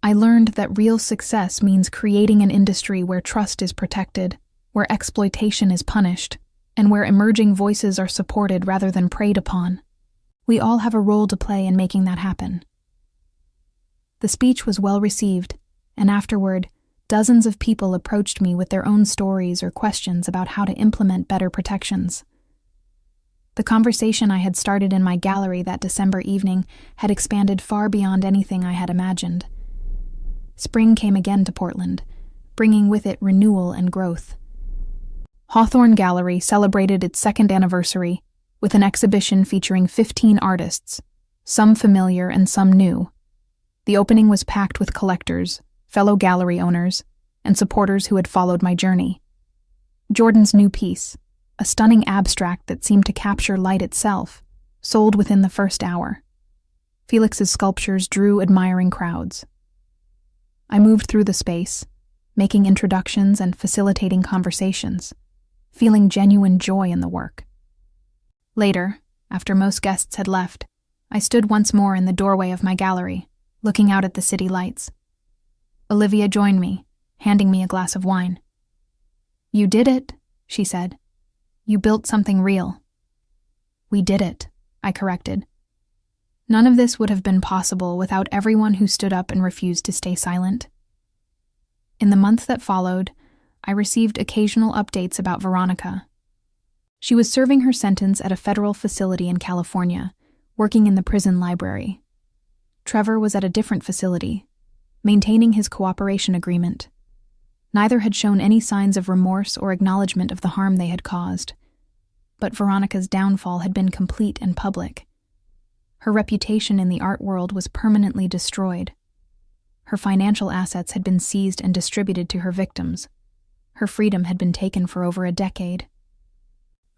I learned that real success means creating an industry where trust is protected, where exploitation is punished, and where emerging voices are supported rather than preyed upon. We all have a role to play in making that happen. The speech was well received, and afterward, dozens of people approached me with their own stories or questions about how to implement better protections. The conversation I had started in my gallery that December evening had expanded far beyond anything I had imagined. Spring came again to Portland, bringing with it renewal and growth. Hawthorne Gallery celebrated its second anniversary with an exhibition featuring 15 artists, some familiar and some new. The opening was packed with collectors, fellow gallery owners, and supporters who had followed my journey. Jordan's new piece, a stunning abstract that seemed to capture light itself, sold within the first hour. Felix's sculptures drew admiring crowds. I moved through the space, making introductions and facilitating conversations, feeling genuine joy in the work. Later, after most guests had left, I stood once more in the doorway of my gallery, looking out at the city lights. Olivia joined me, handing me a glass of wine. "You did it," she said. "You built something real." "We did it," I corrected. None of this would have been possible without everyone who stood up and refused to stay silent. In the month that followed, I received occasional updates about Veronica. She was serving her sentence at a federal facility in California, working in the prison library. Trevor was at a different facility, maintaining his cooperation agreement. Neither had shown any signs of remorse or acknowledgement of the harm they had caused. But Veronica's downfall had been complete and public. Her reputation in the art world was permanently destroyed. Her financial assets had been seized and distributed to her victims. Her freedom had been taken for over a decade.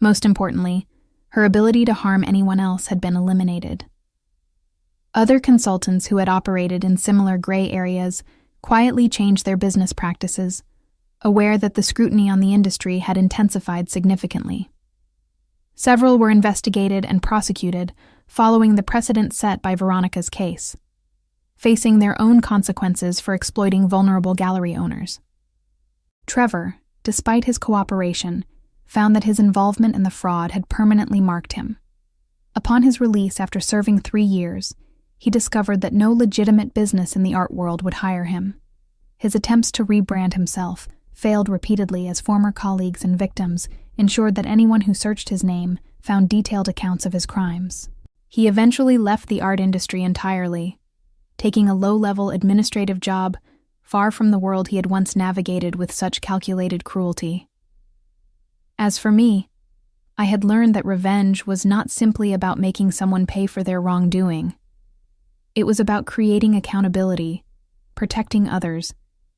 Most importantly, her ability to harm anyone else had been eliminated. Other consultants who had operated in similar gray areas quietly changed their business practices, aware that the scrutiny on the industry had intensified significantly. Several were investigated and prosecuted following the precedent set by Veronica's case, facing their own consequences for exploiting vulnerable gallery owners. Trevor, despite his cooperation, found that his involvement in the fraud had permanently marked him. Upon his release after serving 3 years, he discovered that no legitimate business in the art world would hire him. His attempts to rebrand himself failed repeatedly as former colleagues and victims ensured that anyone who searched his name found detailed accounts of his crimes. He eventually left the art industry entirely, taking a low-level administrative job far from the world he had once navigated with such calculated cruelty. As for me, I had learned that revenge was not simply about making someone pay for their wrongdoing. It was about creating accountability, protecting others,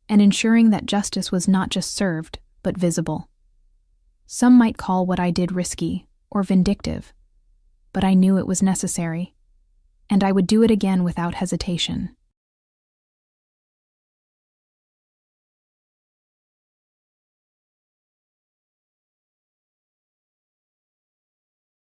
and ensuring that justice was not just served, but visible. Some might call what I did risky or vindictive, but I knew it was necessary, and I would do it again without hesitation.